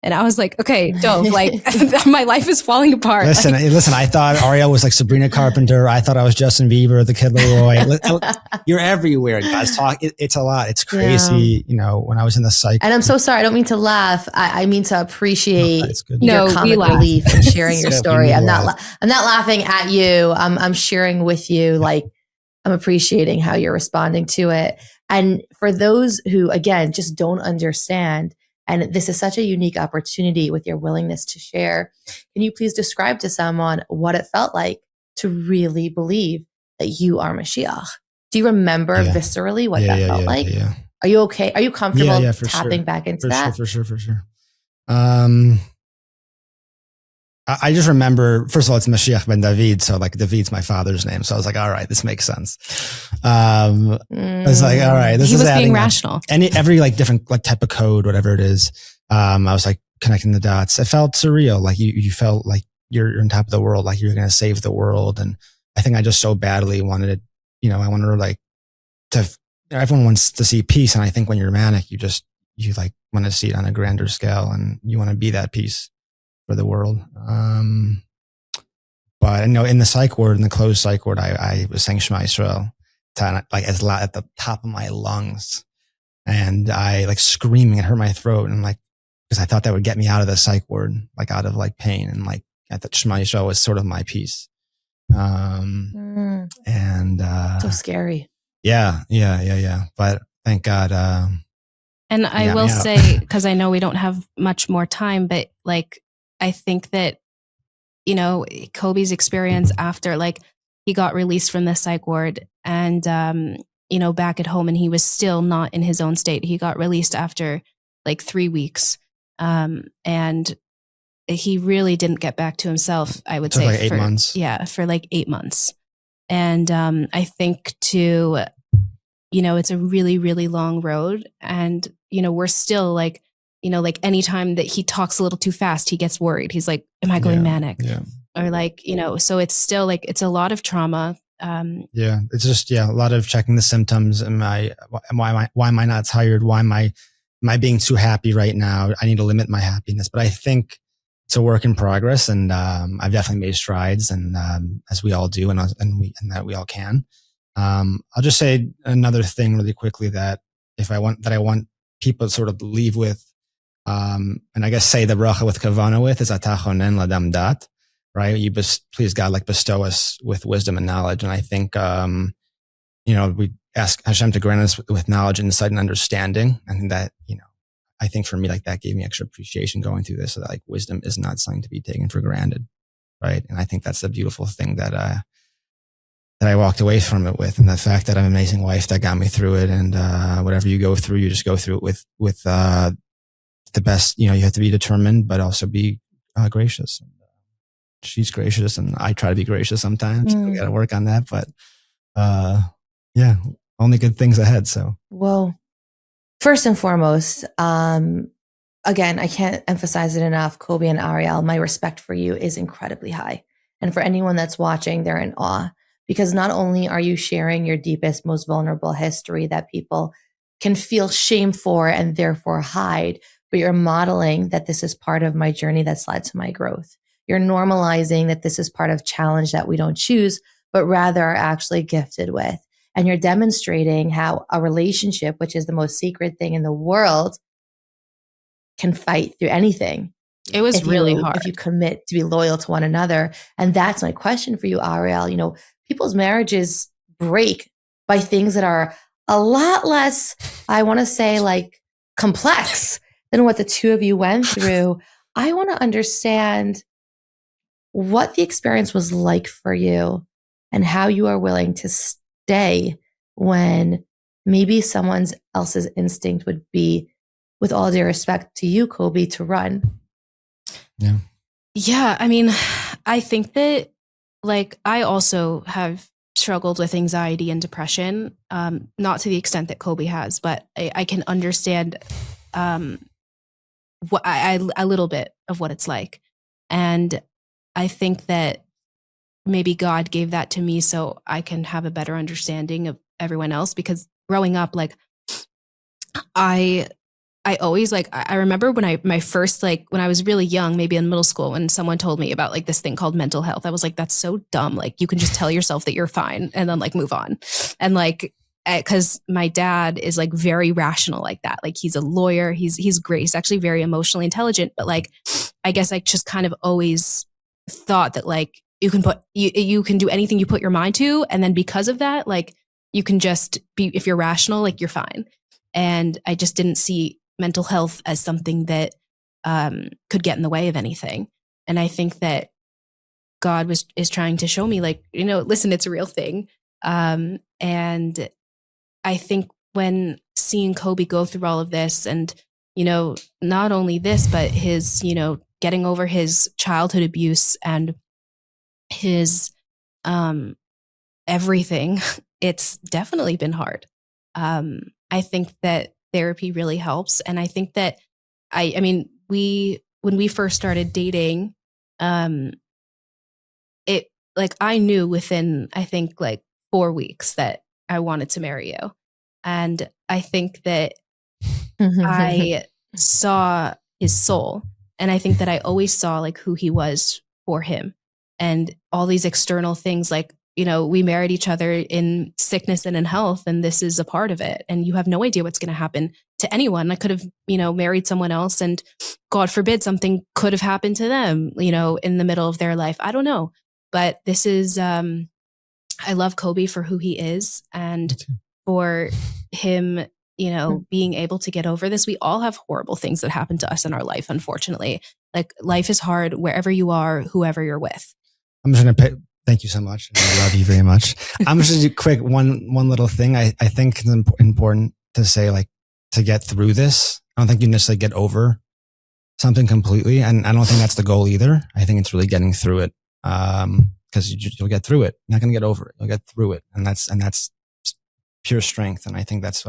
And I was like, okay, dope. My life is falling apart. Listen, I thought Ariel was like Sabrina Carpenter. I thought I was Justin Bieber, the Kid Laroi. You're everywhere. Guys talk. It's a lot. It's crazy. Yeah. When I was in the psych. And I'm so sorry. I don't mean to laugh. I mean to appreciate your comic relief and sharing your story. I'm not laughing at you. I'm sharing with you. I'm appreciating how you're responding to it. And for those who, again, just don't understand, and this is such a unique opportunity with your willingness to share, can you please describe to someone what it felt like to really believe that you are Moshiach? Do you remember viscerally what that felt like? Yeah. Are you okay? Are you comfortable tapping back into that? For sure. I just remember, first of all, it's Moshiach ben David. So David's my father's name. So I was like, all right, this makes sense. I was like, all right, this is being rational. Every different type of code, whatever it is. I was connecting the dots. It felt surreal. You felt like you're on top of the world, like you're going to save the world. And I think I just so badly wanted it. I wanted everyone wants to see peace. And I think when you're manic, you want to see it on a grander scale, and you want to be that peace for the world. But in the psych ward, in the closed psych ward, I was saying Shema Yisrael as loud at the top of my lungs, and I screaming, it hurt my throat, and because I thought that would get me out of the psych ward, out of pain, and I thought Shema Yisrael was sort of my peace. And so scary. Yeah. But thank God. And I will say, because I know we don't have much more time, but I think that, Koby's experience after, he got released from the psych ward and, back at home, and he was still not in his own state. He got released after 3 weeks. And he really didn't get back to himself, I would say. 8 months. Yeah, for 8 months. And I think it's a really, really long road. And, we're still anytime that he talks a little too fast, he gets worried. He's like, am I going manic? Yeah. Or so it's still it's a lot of trauma. It's just, a lot of checking the symptoms. Why am I not tired? Why am I being too happy right now? I need to limit my happiness. But I think it's a work in progress, and I've definitely made strides, and as we all do, and that we all can. I'll just say another thing really quickly that I want people to sort of leave with, and I guess say the bracha with kavana with, is atah chonen ladam dat, right? You please God, bestow us with wisdom and knowledge. And I think, we ask Hashem to grant us with knowledge, insight, and understanding. And that, I think for me, that gave me extra appreciation going through this, so that wisdom is not something to be taken for granted. Right. And I think that's the beautiful thing that I walked away from it with. And the fact that I'm an amazing wife that got me through it. And, whatever you go through, you just go through it with the best. You have to be determined, but also be gracious. She's gracious, and I try to be gracious sometimes. We got to work on that, but only good things ahead. So, well, first and foremost, again, I can't emphasize it enough. Koby and Ariel, my respect for you is incredibly high, and for anyone that's watching, they're in awe. because not only are you sharing your deepest, most vulnerable history that people can feel shame for and therefore hide, but you're modeling that this is part of my journey that's led to my growth. You're normalizing that this is part of challenge that we don't choose, but rather are actually gifted with. And you're demonstrating how a relationship, which is the most secret thing in the world, can fight through anything. It was really hard. If you commit to be loyal to one another. And that's my question for you, Ariel. You know, people's marriages break by things that are a lot less, I want to say, like complex than what the two of you went through. I want to understand what the experience was like for you and how you are willing to stay when maybe someone else's instinct would be, with all due respect to you, Koby, to run. Yeah. Yeah. I mean, I think that like I also have struggled with anxiety and depression, not to the extent that Koby has, but I can understand what a little bit of what it's like. And I think that maybe God gave that to me so I can have a better understanding of everyone else, because growing up, like I always like, I remember when my first, like when I was really young, maybe in middle school, when someone told me about like this thing called mental health, I was like, that's so dumb. Like you can just tell yourself that you're fine and then like move on. And like, cause my dad is like very rational like that. Like he's a lawyer. He's great. He's actually very emotionally intelligent, but like, I guess I just kind of always thought that like you can do anything you put your mind to. And then because of that, like you can just be, if you're rational, like you're fine. And I just didn't see mental health as something that could get in the way of anything. And I think that God is trying to show me, like, you know, listen, it's a real thing. And I think when seeing Koby go through all of this, and, you know, not only this, but his, you know, getting over his childhood abuse and his everything, it's definitely been hard. I think that therapy really helps. And I think that I mean, when we first started dating, it like I knew within, I think like 4 weeks that I wanted to marry you. And I think that I saw his soul. And I think that I always saw like who he was for him, and all these external things, like, you know, we married each other in sickness and in health, and this is a part of it. And you have no idea what's going to happen to anyone. I could have, you know, married someone else and God forbid something could have happened to them, you know, in the middle of their life. I don't know. But this is, I love Koby for who he is and for him, you know, being able to get over this. We all have horrible things that happen to us in our life, unfortunately. Like life is hard wherever you are, whoever you're with. I'm just going to thank you so much. I love you very much. I'm just going to do quick one little thing. I think it's important to say, like, to get through this. I don't think you necessarily get over something completely. And I don't think that's the goal either. I think it's really getting through it. Because you'll get through it. You're not going to get over it. You'll get through it. And that's pure strength. And I think that's,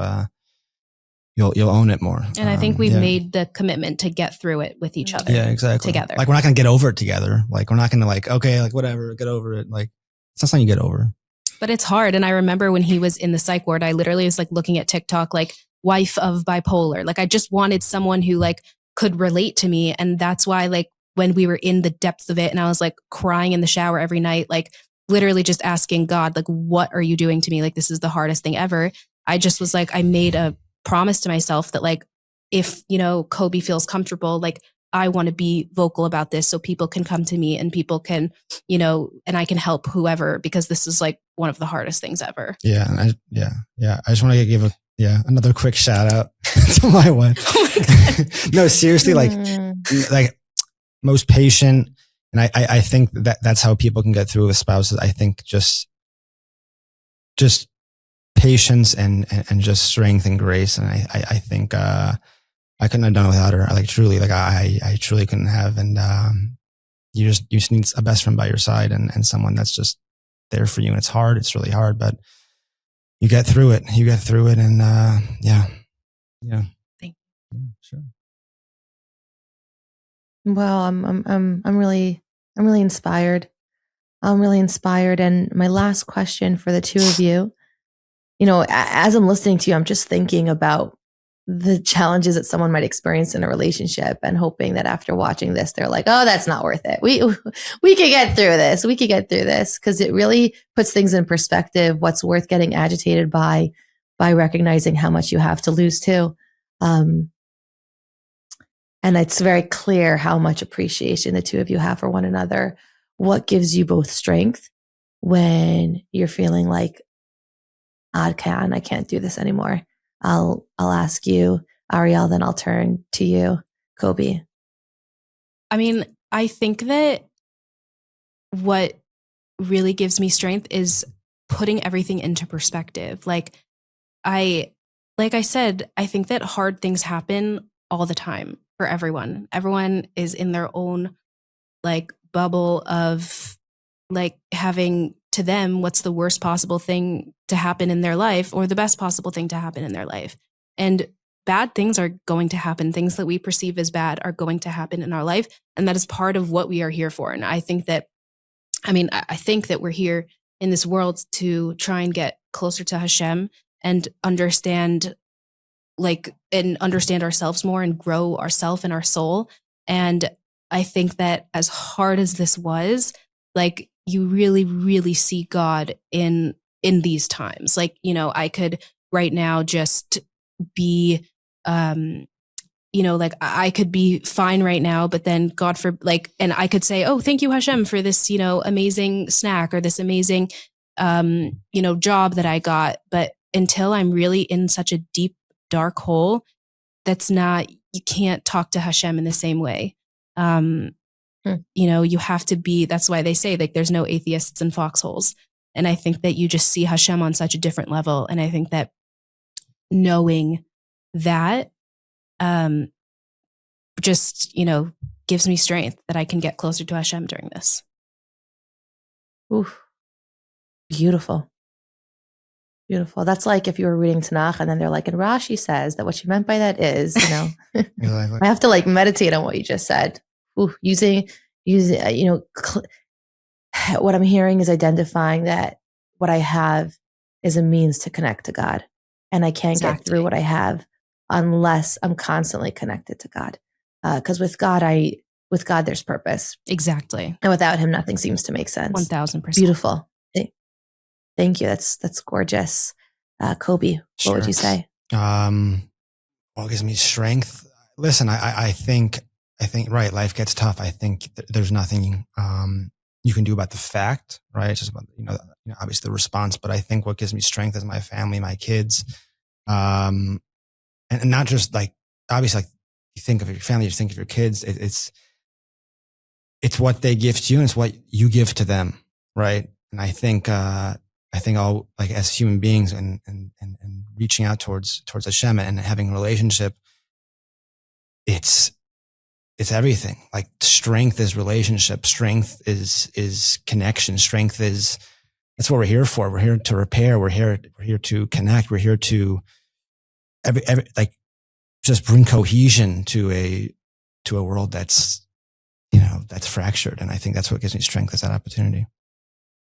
you'll own it more. And I think we've made the commitment to get through it with each other. Yeah, exactly. Together. Like we're not going to get over it together. Like we're not going to like, okay, like whatever, get over it. Like it's not something you get over. But it's hard. And I remember when he was in the psych ward, I literally was like looking at TikTok, like wife of bipolar. Like I just wanted someone who like could relate to me. And that's why like when we were in the depths of it and I was like crying in the shower every night, like literally just asking God, like, what are you doing to me? Like, this is the hardest thing ever. I just was like, I made a promise to myself that like, if, you know, Koby feels comfortable, like I want to be vocal about this so people can come to me and people can, you know, and I can help whoever, because this is like one of the hardest things ever. Yeah. And I just want to give another quick shout out to my wife. Oh my no, seriously, like most patient. And I think that's how people can get through with spouses. I think just patience and just strength and grace. And I think, I couldn't have done it without her. Like truly, like I truly couldn't have. And, you just need a best friend by your side and someone that's just there for you. And it's hard. It's really hard, but you get through it. And, yeah. Thank you. Yeah, sure. Well, I'm really inspired. I'm really inspired. And my last question for the two of you, as I'm listening to you, I'm just thinking about the challenges that someone might experience in a relationship and hoping that after watching this, they're like, oh, that's not worth it. We could get through this. We could get through this, because it really puts things in perspective, what's worth getting agitated by recognizing how much you have to lose too. And it's very clear how much appreciation the two of you have for one another. What gives you both strength when you're feeling like, I can't do this anymore? I'll ask you, Ariel, then I'll turn to you, Koby. I mean, I think that what really gives me strength is putting everything into perspective. Like I said, I think that hard things happen all the time for everyone. Everyone is in their own like bubble of like having, to them, what's the worst possible thing to happen in their life or the best possible thing to happen in their life. And bad things are going to happen. Things that we perceive as bad are going to happen in our life. And that is part of what we are here for. And I think that we're here in this world to try and get closer to Hashem and understand ourselves more and grow ourselves and our soul. And I think that as hard as this was, like, you really, really see God in these times. Like, I could right now just be, I could be fine right now, but then God and I could say, oh, thank you, Hashem, for this, amazing snack or this amazing, job that I got. But until I'm really in such a deep, dark hole, you can't talk to Hashem in the same way. You have to be, that's why they say like there's no atheists in foxholes. And I think that you just see Hashem on such a different level. And I think that knowing that just, gives me strength that I can get closer to Hashem during this. Oof. Beautiful. Beautiful. That's like if you were reading Tanakh and then they're like, and Rashi says that what she meant by that is, I have to like meditate on what you just said. Ooh, using, what I'm hearing is identifying that what I have is a means to connect to God. And I can't get through what I have unless I'm constantly connected to God. Because with God, there's purpose. Exactly. And without him, nothing seems to make sense. 1000%. Beautiful. Thank you. That's gorgeous. Koby, Sure. What would you say? What gives me strength? Listen, I think, right, life gets tough. I think there's nothing you can do about the fact, right? It's just about, obviously the response. But I think what gives me strength is my family, my kids. And not just like, obviously, like, you think of your family, you think of your kids. It's what they give to you, and it's what you give to them, right? And I think all, like, as human beings and reaching out towards Hashem and having a relationship, it's everything. Like, strength is relationship. Strength is connection. Strength that's what we're here for. We're here to repair. We're here to connect. We're here to like just bring cohesion to a world that's fractured. And I think that's what gives me strength, is that opportunity.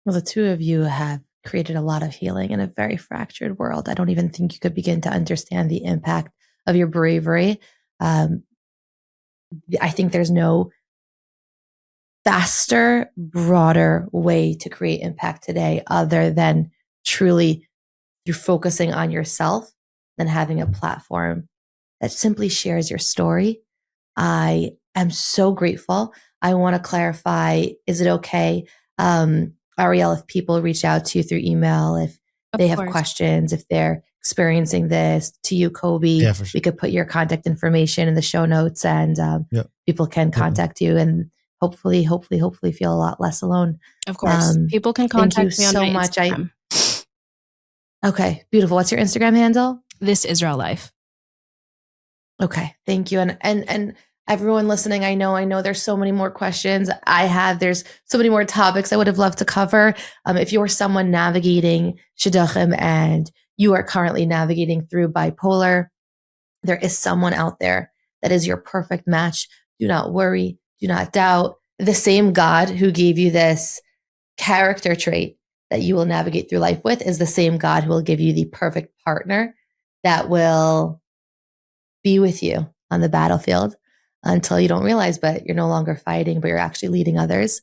Well, the two of you have created a lot of healing in a very fractured world. I don't even think you could begin to understand the impact of your bravery. I think there's no faster, broader way to create impact today other than truly through focusing on yourself than having a platform that simply shares your story. I am so grateful. I want to clarify, is it okay, Ariel, if people reach out to you through email, if they have questions, if they're experiencing this, to you, Koby, yeah, for sure. We could put your contact information in the show notes, and people can contact you and hopefully feel a lot less alone. Of course. People can contact me on so my much. Instagram. Okay, beautiful. What's your Instagram handle? This Israel Life. Okay, thank you. And everyone listening, I know there's so many more questions there's so many more topics I would have loved to cover. If you're someone navigating shidduchim and you are currently navigating through bipolar, there is someone out there that is your perfect match. Do not worry. Do not doubt. The same God who gave you this character trait that you will navigate through life with is the same God who will give you the perfect partner that will be with you on the battlefield until you don't realize, but you're no longer fighting, but you're actually leading others.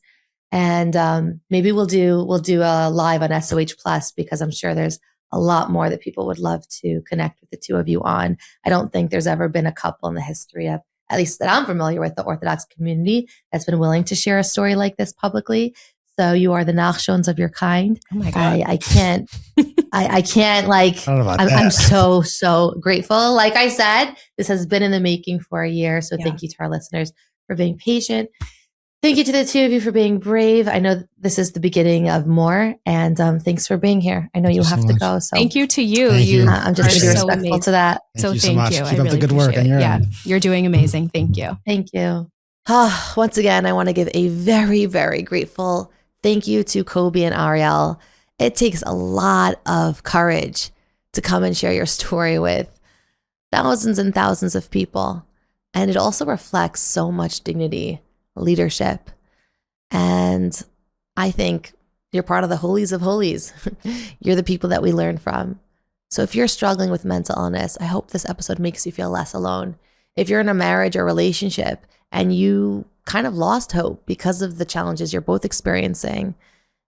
And maybe we'll do a live on SOH Plus, because I'm sure there's a lot more that people would love to connect with the two of you on. I don't think there's ever been a couple in the history of, at least that I'm familiar with, the Orthodox community that's been willing to share a story like this publicly. So you are the Nachshons of your kind. Oh my God. I can't like, I'm so grateful. Like I said, this has been in the making for a year. So thank you to our listeners for being patient. Thank you to the two of you for being brave. I know this is the beginning of more, and thanks for being here. I know you have to go. So thank you to you. I'm just going to be respectful to that. Thank you so much. Keep up the good work. You're doing amazing. Thank you. Thank you. Once again, I want to give a very, very grateful thank you to Koby and Ariel. It takes a lot of courage to come and share your story with thousands and thousands of people. And it also reflects so much dignity, leadership. And I think you're part of the holies of holies. You're the people that we learn from. So if you're struggling with mental illness, I hope this episode makes you feel less alone. If you're in a marriage or relationship and you kind of lost hope because of the challenges you're both experiencing,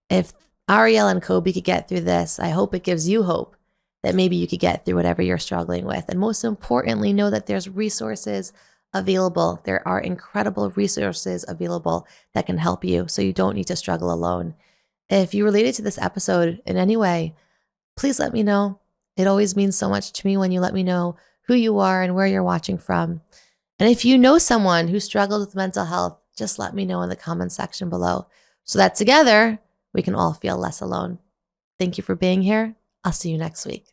if Ariel and Koby could get through this, I hope it gives you hope that maybe you could get through whatever you're struggling with. And most importantly, know that there's resources available. There are incredible resources available that can help you, so you don't need to struggle alone. If you related to this episode in any way, please let me know. It always means so much to me when you let me know who you are and where you're watching from. And if you know someone who struggles with mental health, just let me know in the comments section below, so that together we can all feel less alone. Thank you for being here. I'll see you next week.